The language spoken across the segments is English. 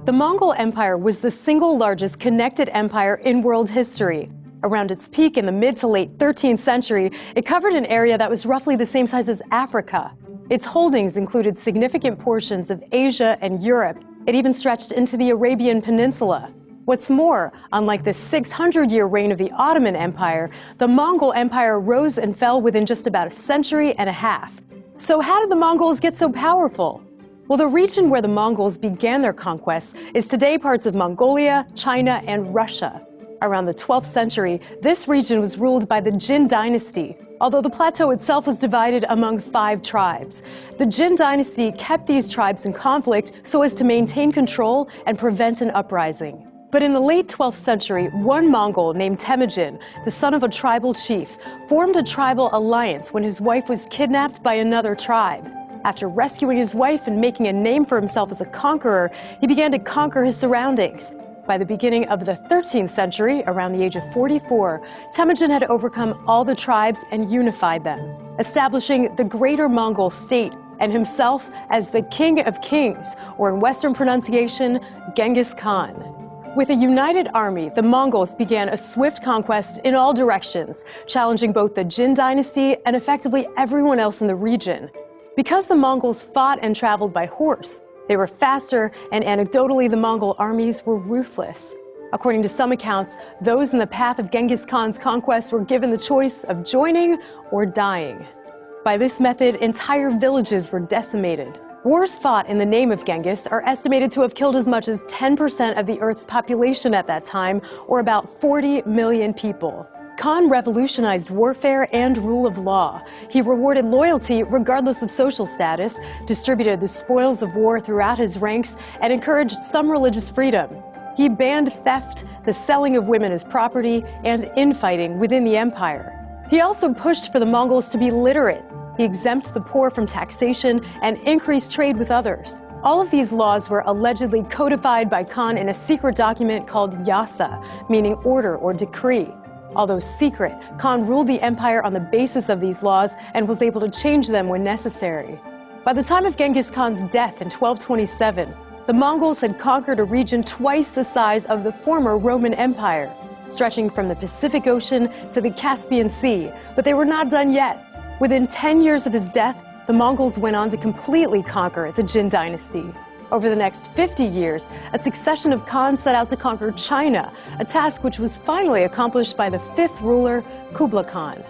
The Mongol Empire was the single largest connected empire in world history. Around its peak in the mid to late 13th century, it covered an area that was roughly the same size as Africa. Its holdings included significant portions of Asia and Europe. It even stretched into the Arabian Peninsula. What's more, unlike the 600-year reign of the Ottoman Empire, the Mongol Empire rose and fell within just about a century and a half. So how did the Mongols get so powerful? Well, the region where the Mongols began their conquests is today parts of Mongolia, China, and Russia. Around the 12th century, this region was ruled by the Jin dynasty, although the plateau itself was divided among 5 tribes. The Jin dynasty kept these tribes in conflict so as to maintain control and prevent an uprising. But in the late 12th century, one Mongol named Temujin, the son of a tribal chief, formed a tribal alliance when his wife was kidnapped by another tribe. After rescuing his wife and making a name for himself as a conqueror, he began to conquer his surroundings. By the beginning of the 13th century, around the age of 44, Temujin had overcome all the tribes and unified them, establishing the Greater Mongol state and himself as the King of Kings, or in Western pronunciation, Genghis Khan. With a united army, the Mongols began a swift conquest in all directions, challenging both the Jin dynasty and effectively everyone else in the region. Because the Mongols fought and traveled by horse, they were faster, and anecdotally, the Mongol armies were ruthless. According to some accounts, those in the path of Genghis Khan's conquest were given the choice of joining or dying. By this method, entire villages were decimated. Wars fought in the name of Genghis are estimated to have killed as much as 10% of the Earth's population at that time, or about 40 million people. Khan revolutionized warfare and rule of law. He rewarded loyalty regardless of social status, distributed the spoils of war throughout his ranks, and encouraged some religious freedom. He banned theft, the selling of women as property, and infighting within the empire. He also pushed for the Mongols to be literate. He exempted the poor from taxation and increased trade with others. All of these laws were allegedly codified by Khan in a secret document called Yasa, meaning order or decree. Although secret, Khan ruled the empire on the basis of these laws and was able to change them when necessary. By the time of Genghis Khan's death in 1227, the Mongols had conquered a region twice the size of the former Roman Empire, stretching from the Pacific Ocean to the Caspian Sea. But they were not done yet. Within 10 years of his death, the Mongols went on to completely conquer the Jin dynasty. Over the next 50 years, a succession of Khans set out to conquer China, a task which was finally accomplished by the 5th ruler, Kublai Khan.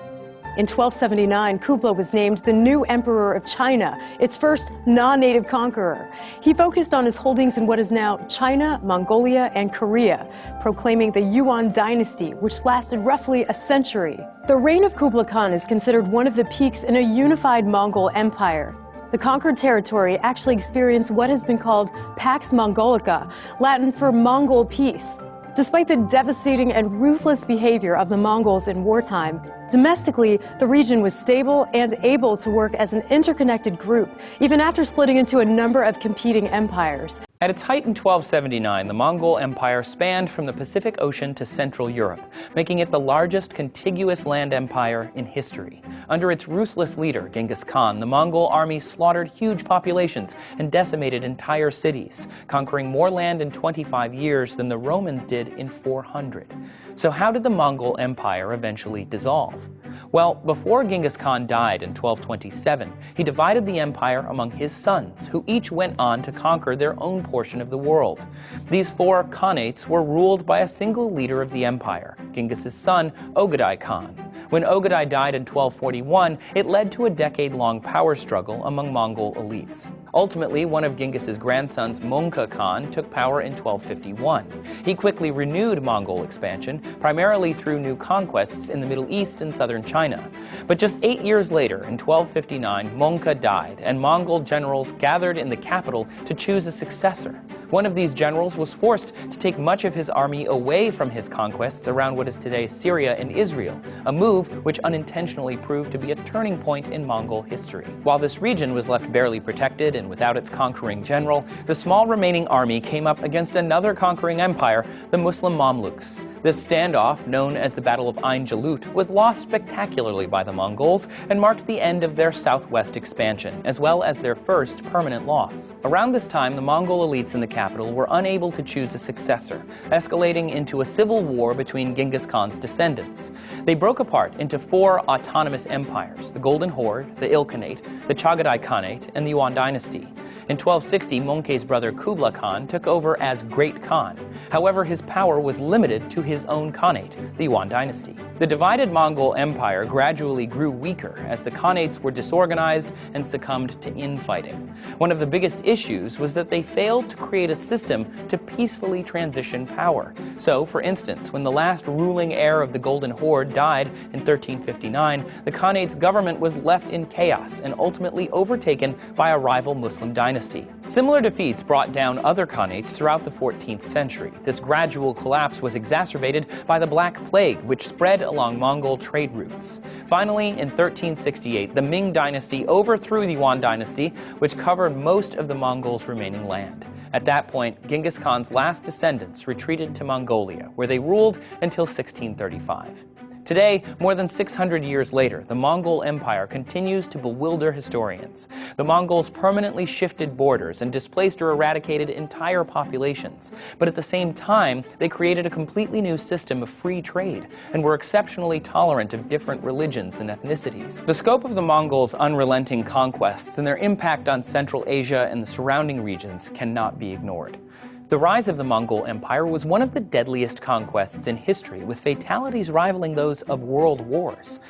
In 1279, Kublai was named the new emperor of China, its first non-native conqueror. He focused on his holdings in what is now China, Mongolia, and Korea, proclaiming the Yuan dynasty, which lasted roughly a century. The reign of Kublai Khan is considered one of the peaks in a unified Mongol empire. The conquered territory actually experienced what has been called Pax Mongolica, Latin for Mongol peace. Despite the devastating and ruthless behavior of the Mongols in wartime, domestically, the region was stable and able to work as an interconnected group, even after splitting into a number of competing empires. At its height in 1279, the Mongol Empire spanned from the Pacific Ocean to Central Europe, making it the largest contiguous land empire in history. Under its ruthless leader, Genghis Khan, the Mongol army slaughtered huge populations and decimated entire cities, conquering more land in 25 years than the Romans did in 400. So how did the Mongol Empire eventually dissolve? Well, before Genghis Khan died in 1227, he divided the empire among his sons, who each went on to conquer their own portion of the world. These 4 khanates were ruled by a single leader of the empire, Genghis's son, Ögedei Khan. When Ögedei died in 1241, it led to a decade-long power struggle among Mongol elites. Ultimately, one of Genghis's grandsons, Mongke Khan, took power in 1251. He quickly renewed Mongol expansion, primarily through new conquests in the Middle East and southern China. But just 8 years later, in 1259, Mongke died, and Mongol generals gathered in the capital to choose a successor. One of these generals was forced to take much of his army away from his conquests around what is today Syria and Israel, a move which unintentionally proved to be a turning point in Mongol history. While this region was left barely protected and without its conquering general, the small remaining army came up against another conquering empire, the Muslim Mamluks. This standoff, known as the Battle of Ain Jalut, was lost spectacularly by the Mongols and marked the end of their southwest expansion, as well as their first permanent loss. Around this time, the Mongol elites in the capital were unable to choose a successor, escalating into a civil war between Genghis Khan's descendants. They broke apart into 4 autonomous empires: the Golden Horde, the Ilkhanate, the Chagatai Khanate, and the Yuan dynasty. In 1260, Möngke's brother Kublai Khan took over as Great Khan. However, his power was limited to his own Khanate, the Yuan dynasty. The divided Mongol Empire gradually grew weaker as the Khanates were disorganized and succumbed to infighting. One of the biggest issues was that they failed to create a system to peacefully transition power. So, for instance, when the last ruling heir of the Golden Horde died in 1359, the Khanate's government was left in chaos and ultimately overtaken by a rival Muslim dynasty. Similar defeats brought down other Khanates throughout the 14th century. This gradual collapse was exacerbated by the Black Plague, which spread along Mongol trade routes. Finally, in 1368, the Ming dynasty overthrew the Yuan dynasty, which covered most of the Mongols' remaining land. At that point, Genghis Khan's last descendants retreated to Mongolia, where they ruled until 1635. Today, more than 600 years later, the Mongol Empire continues to bewilder historians. The Mongols permanently shifted borders and displaced or eradicated entire populations. But at the same time, they created a completely new system of free trade and were exceptionally tolerant of different religions and ethnicities. The scope of the Mongols' unrelenting conquests and their impact on Central Asia and the surrounding regions cannot be ignored. The rise of the Mongol Empire was one of the deadliest conquests in history, with fatalities rivaling those of world wars.